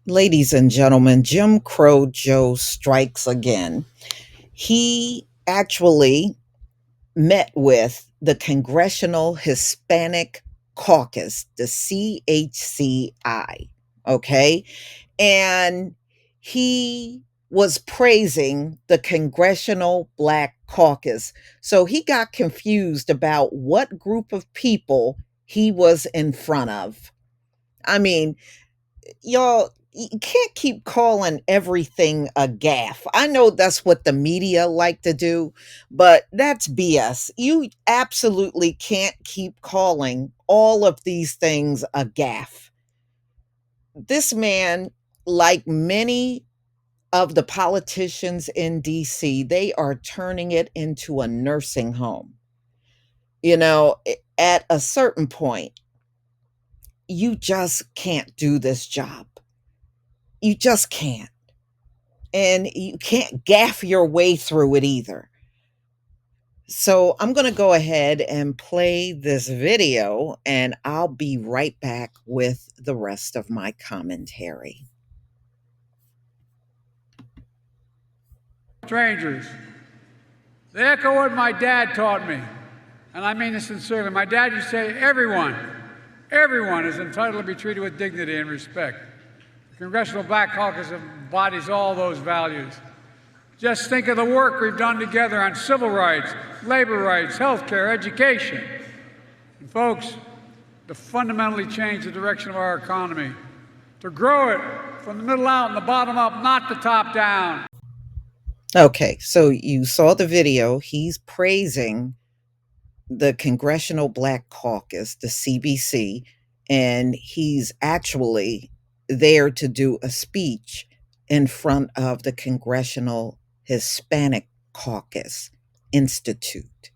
Ladies and gentlemen, Jim Crow Joe strikes again. He actually met with the Congressional Hispanic Caucus, the CHCI. Okay. And he was praising the Congressional Black Caucus. So he got confused about what group of people he was in front of. I mean, y'all, you can't keep calling everything a gaffe. I know that's what the media like to do, but that's BS. You absolutely can't keep calling all of these things a gaffe. This man, like many of the politicians in DC, they are turning it into a nursing home. At a certain point, you just can't do this job. You just can't. And you can't gaff your way through it either. So I'm going to go ahead and play this video, and I'll be right back with the rest of my commentary. Strangers. They echo what my dad taught me, and I mean this sincerely. My dad used to say, everyone is entitled to be treated with dignity and respect. The Congressional Black Caucus embodies all those values. Just think of the work we've done together on civil rights, labor rights, health care, education. And folks, to fundamentally change the direction of our economy, to grow it from the middle out and the bottom up, not the top down. Okay, so you saw the video. He's praising the Congressional Black Caucus, the CBC, and he's actually there to do a speech in front of the Congressional Hispanic Caucus Institute.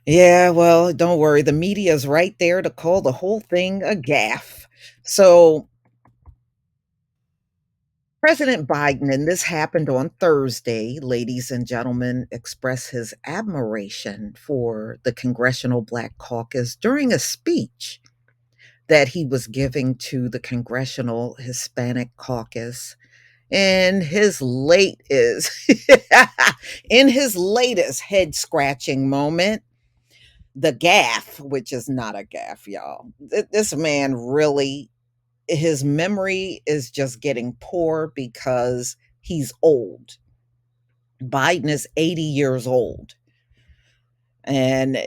Yeah, well, don't worry. The media's right there to call the whole thing a gaffe. So, President Biden, and this happened on Thursday, ladies and gentlemen, expressed his admiration for the Congressional Black Caucus during a speech that he was giving to the Congressional Hispanic Caucus. And his late is in his latest head scratching moment, the gaff, which is not a gaff, y'all. This man really, his memory is just getting poor because he's old. Biden is 80 years old. And,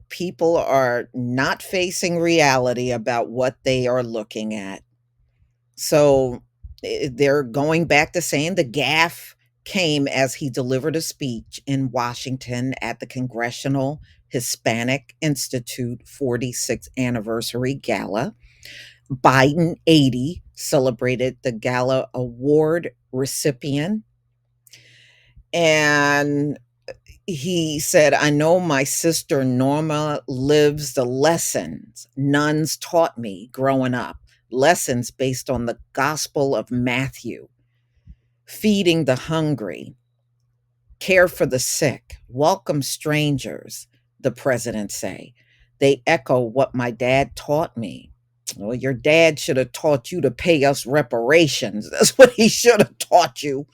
people are not facing reality about what they are looking at. So they're going back to saying the gaffe came as he delivered a speech in Washington at the Congressional Hispanic Institute 46th anniversary gala. Biden 80 celebrated the gala award recipient. And he said, I know my sister Norma lives the lessons nuns taught me growing up, lessons based on the Gospel of Matthew, feeding the hungry, care for the sick, welcome strangers, the president say. They echo what my dad taught me. Well, your dad should have taught you to pay us reparations. That's what he should have taught you.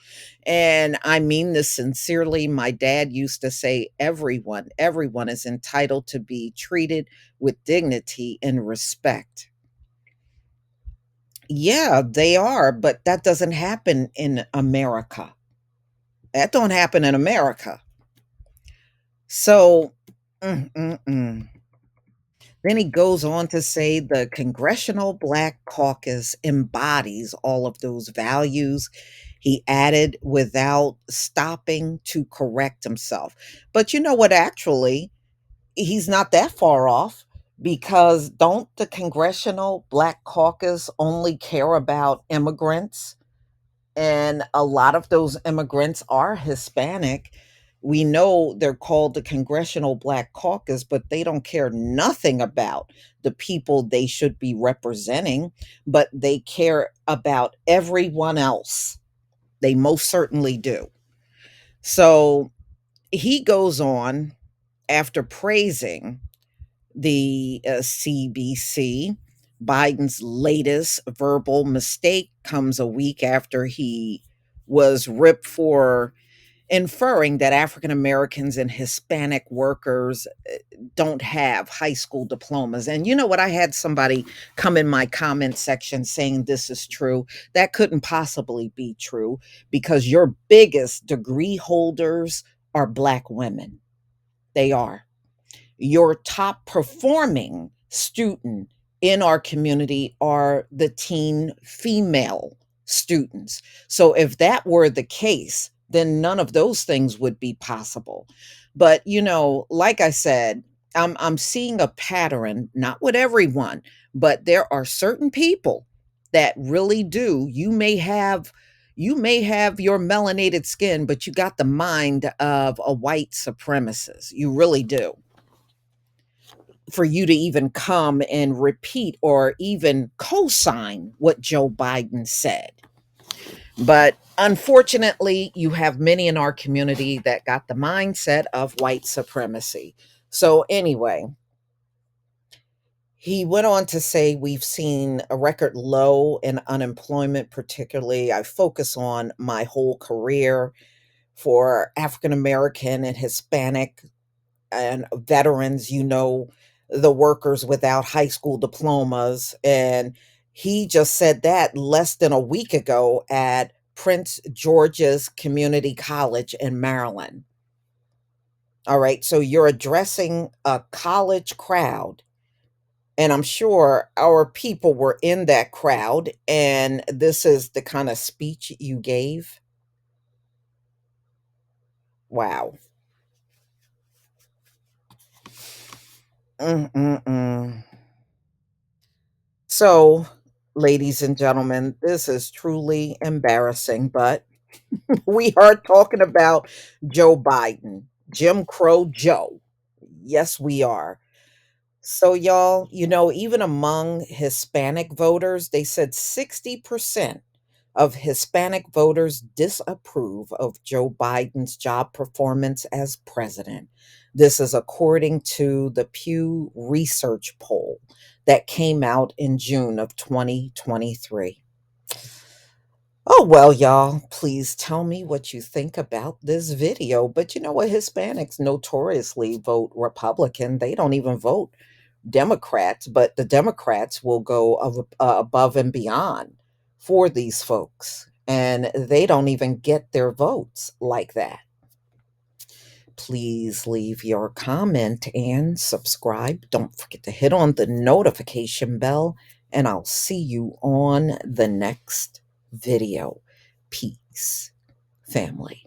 And I mean this sincerely. My dad used to say, everyone is entitled to be treated with dignity and respect. Yeah, they are, but that doesn't happen in America. That don't happen in America. So, mm, mm, mm. Then he goes on to say the Congressional Black Caucus embodies all of those values. He added without stopping to correct himself. But you know what? Actually, he's not that far off because don't the Congressional Black Caucus only care about immigrants? And a lot of those immigrants are Hispanic. We know they're called the Congressional Black Caucus, but they don't care nothing about the people they should be representing, but they care about everyone else. They most certainly do. So he goes on after praising the CBC. Biden's latest verbal mistake comes a week after he was ripped for inferring that African Americans and Hispanic workers don't have high school diplomas. And you know what? I had somebody come in my comment section saying this is true. That couldn't possibly be true because your biggest degree holders are Black women. They are. Your top performing student in our community are the teen female students. So if that were the case, then none of those things would be possible. But like I said, I'm seeing a pattern, not with everyone, but there are certain people that really do. You may have your melanated skin, but you got the mind of a white supremacist. You really do, for you to even come and repeat or even co-sign what Joe Biden said. But unfortunately, you have many in our community that got the mindset of white supremacy. So anyway, he went on to say we've seen a record low in unemployment. Particularly, I focus on my whole career for African American and Hispanic and veterans, the workers without high school diplomas. And he just said that less than a week ago at Prince George's Community College in Maryland. All right. So you're addressing a college crowd. And I'm sure our people were in that crowd. And this is the kind of speech you gave. Wow. Mm-mm-mm. So, ladies and gentlemen, this is truly embarrassing, but we are talking about Joe Biden, Jim Crow Joe. Yes, we are. So, y'all, even among Hispanic voters, they said 60% of Hispanic voters disapprove of Joe Biden's job performance as president. This is according to the Pew Research poll that came out in June of 2023. Oh, well, y'all, please tell me what you think about this video. But you know what? Hispanics notoriously vote Republican. They don't even vote Democrats, but the Democrats will go above and beyond for these folks. And they don't even get their votes like that. Please leave your comment and subscribe. Don't forget to hit on the notification bell, and I'll see you on the next video. Peace, family.